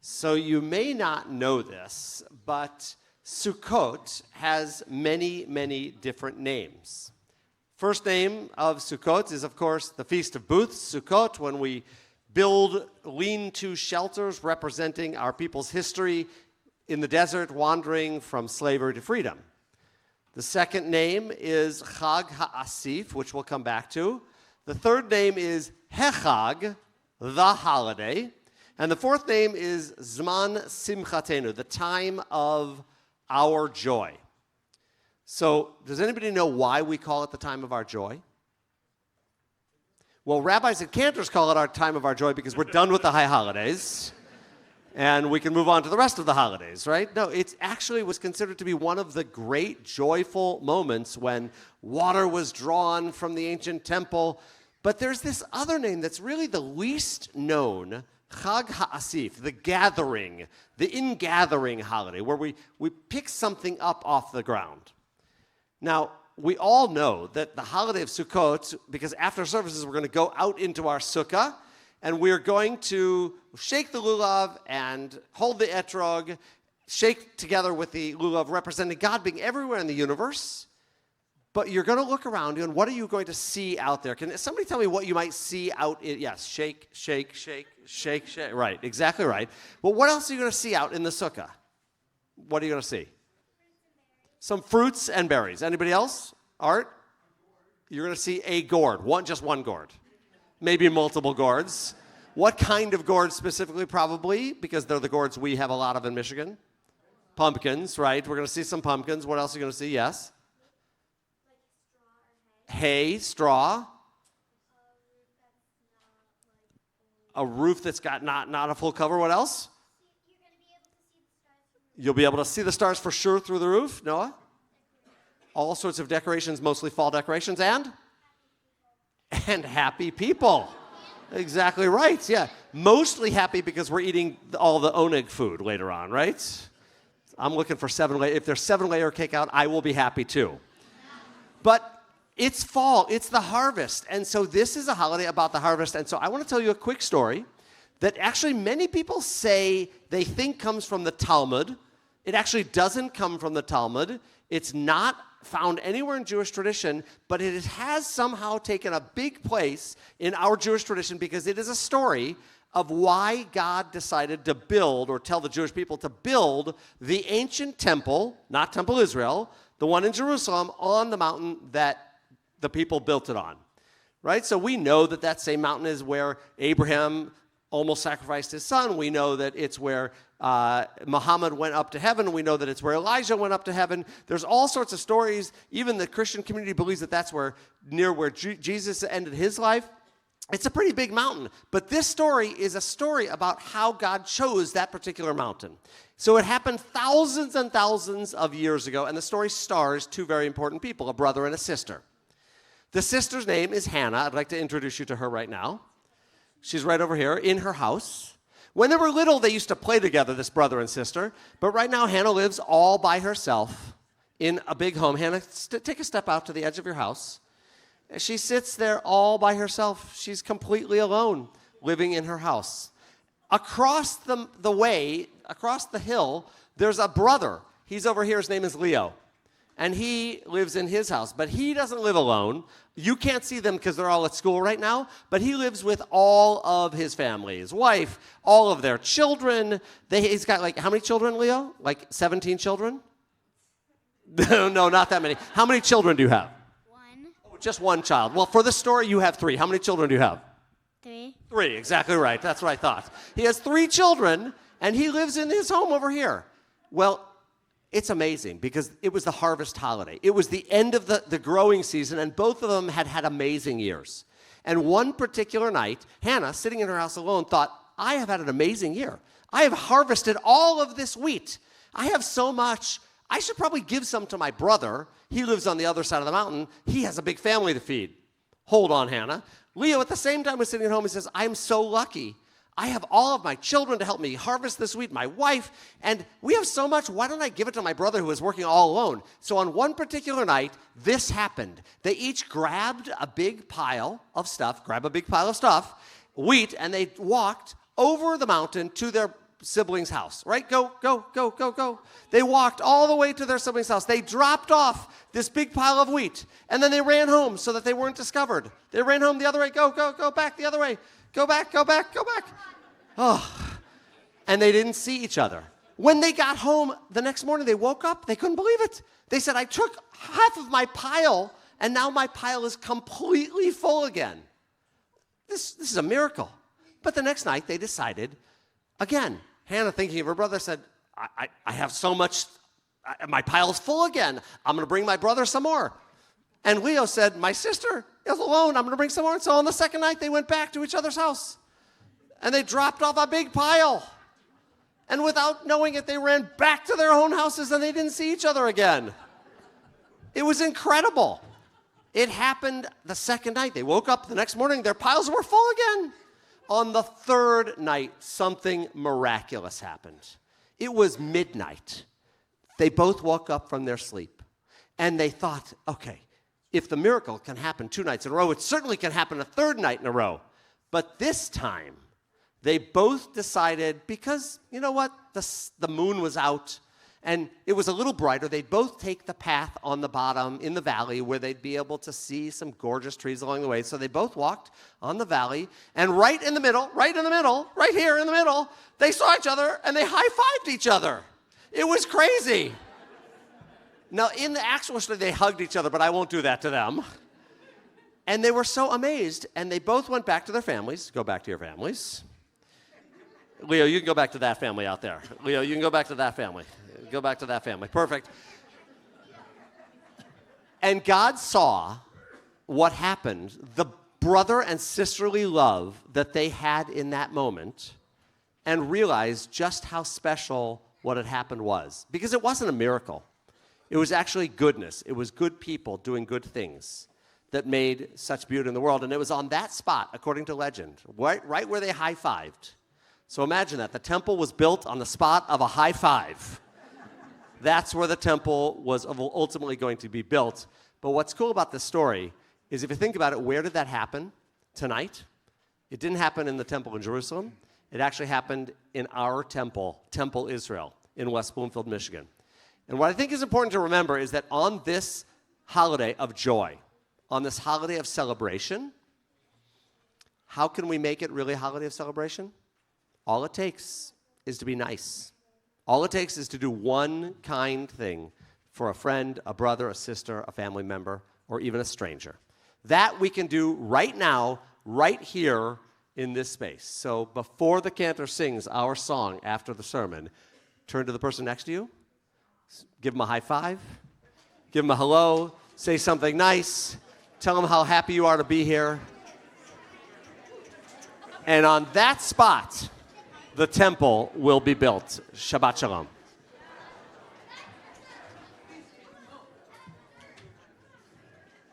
So you may not know this, but Sukkot has many, many different names. First name of Sukkot is, of course, the Feast of Booths, Sukkot, when we build lean-to shelters representing our people's history in the desert, wandering from slavery to freedom. The second name is Chag HaAsif, which we'll come back to. The third name is Hechag, the holiday. And the fourth name is Zman Simchatenu, the time of our joy. So, does anybody know why we call it the time of our joy? Well, rabbis and cantors call it our time of our joy because we're done with the high holidays and we can move on to the rest of the holidays, right? No, it actually was considered to be one of the great joyful moments when water was drawn from the ancient temple. But there's this other name that's really the least known, Chag HaAsif, the gathering, the ingathering holiday, where we pick something up off the ground. Now, we all know that the holiday of Sukkot, because after services we're going to go out into our sukkah, and we're going to shake the lulav and hold the etrog, shake together with the lulav, representing God being everywhere in the universe. But you're going to look around you, and what are you going to see out there? Can somebody tell me what you might see out in, yes, shake, shake, shake, shake, shake. Right, exactly right. Well, what else are you going to see out in the sukkah? What are you going to see? Some fruits and berries. Anybody else? Art? You're going to see a gourd, just one gourd. Maybe multiple gourds. What kind of gourds specifically? Probably, because they're the gourds we have a lot of in Michigan. Pumpkins, right? We're going to see some pumpkins. What else are you going to see? Yes? Hay, straw. A roof that's got not a full cover. What else? You'll be able to see the stars for sure through the roof. Noah? All sorts of decorations, mostly fall decorations, and happy people. Exactly right, yeah. Mostly happy because we're eating all the oneg food later on, right? I'm looking for 7-layer. If there's 7-layer cake out, I will be happy too. But it's fall, it's the harvest. And so this is a holiday about the harvest. And so I want to tell you a quick story that actually many people say they think comes from the Talmud. It actually doesn't come from the Talmud. It's not found anywhere in Jewish tradition, but it has somehow taken a big place in our Jewish tradition because it is a story of why God decided to build, or tell the Jewish people to build, the ancient temple, not Temple Israel, the one in Jerusalem, on the mountain that the people built it on, right? So we know that that same mountain is where Abraham almost sacrificed his son. We know that it's where Muhammad went up to heaven. We know that it's where Elijah went up to heaven. There's all sorts of stories. Even the Christian community believes that that's near where Jesus ended his life. It's a pretty big mountain. But this story is a story about how God chose that particular mountain. So it happened thousands and thousands of years ago, and the story stars two very important people, a brother and a sister. The sister's name is Hannah. I'd like to introduce you to her right now. She's right over here in her house. When they were little, they used to play together, this brother and sister. But right now, Hannah lives all by herself in a big home. Hannah, take a step out to the edge of your house. She sits there all by herself. She's completely alone, living in her house. Across the way, across the hill, there's a brother. He's over here. His name is Leo. And he lives in his house. But he doesn't live alone. You can't see them because they're all at school right now. But he lives with all of his family, his wife, all of their children. He's got how many children, Leo? 17 children? No, not that many. How many children do you have? One. Oh, just one child. Well, for this story, you have 3. How many children do you have? 3. 3, exactly right. That's what I thought. He has 3 children, and he lives in his home over here. Well, it's amazing because it was the harvest holiday. It was the end of the growing season, and both of them had amazing years. And one particular night, Hannah, sitting in her house alone, thought, I have had an amazing year. I have harvested all of this wheat. I have so much. I should probably give some to my brother. He lives on the other side of the mountain. He has a big family to feed. Hold on, Hannah. Leo, at the same time, was sitting at home. He says, I'm so lucky. I have all of my children to help me harvest this wheat, my wife, and we have so much. Why don't I give it to my brother who is working all alone? So on one particular night, this happened. They each grabbed a big pile of stuff, wheat, and they walked over the mountain to their sibling's house, right? Go, go, go, go, go. They walked all the way to their sibling's house. They dropped off this big pile of wheat, and then they ran home so that they weren't discovered. They ran home the other way. Go, go, go back the other way. Go back, go back, go back. Oh, and they didn't see each other. When they got home the next morning, they woke up. They couldn't believe it. They said, I took half of my pile, and now my pile is completely full again. This is a miracle. But the next night, they decided, again, Hannah, thinking of her brother, said, I have so much, my pile's full again. I'm going to bring my brother some more. And Leo said, my sister is alone. I'm going to bring some more. And so on the second night, they went back to each other's house. And they dropped off a big pile. And without knowing it, they ran back to their own houses and they didn't see each other again. It was incredible. It happened the second night. They woke up the next morning, their piles were full again. On the third night, something miraculous happened. It was midnight. They both woke up from their sleep. And they thought, okay, if the miracle can happen 2 nights in a row, it certainly can happen a third night in a row. But this time, they both decided, because, you know what, the moon was out, and it was a little brighter, they'd both take the path on the bottom in the valley where they'd be able to see some gorgeous trees along the way. So they both walked on the valley, and right in the middle, right here in the middle, they saw each other, and they high-fived each other. It was crazy. Now, in the actual story, they hugged each other, but I won't do that to them. And they were so amazed, and they both went back to their families. Go back to your families. Leo, you can go back to that family out there. Leo, you can go back to that family. Go back to that family. Perfect. And God saw what happened, the brother and sisterly love that they had in that moment, and realized just how special what had happened was. Because it wasn't a miracle. It was actually goodness. It was good people doing good things that made such beauty in the world. And it was on that spot, according to legend, right where they high-fived. So imagine that. The temple was built on the spot of a high five. That's where the temple was ultimately going to be built. But what's cool about this story is if you think about it, where did that happen tonight? It didn't happen in the temple in Jerusalem. It actually happened in our temple, Temple Israel, in West Bloomfield, Michigan. And what I think is important to remember is that on this holiday of joy, on this holiday of celebration, how can we make it really a holiday of celebration? All it takes is to be nice. All it takes is to do one kind thing for a friend, a brother, a sister, a family member, or even a stranger. That we can do right now, right here in this space. So before the cantor sings our song after the sermon, turn to the person next to you, give them a high five, give them a hello, say something nice, tell them how happy you are to be here. And on that spot, the temple will be built. Shabbat shalom.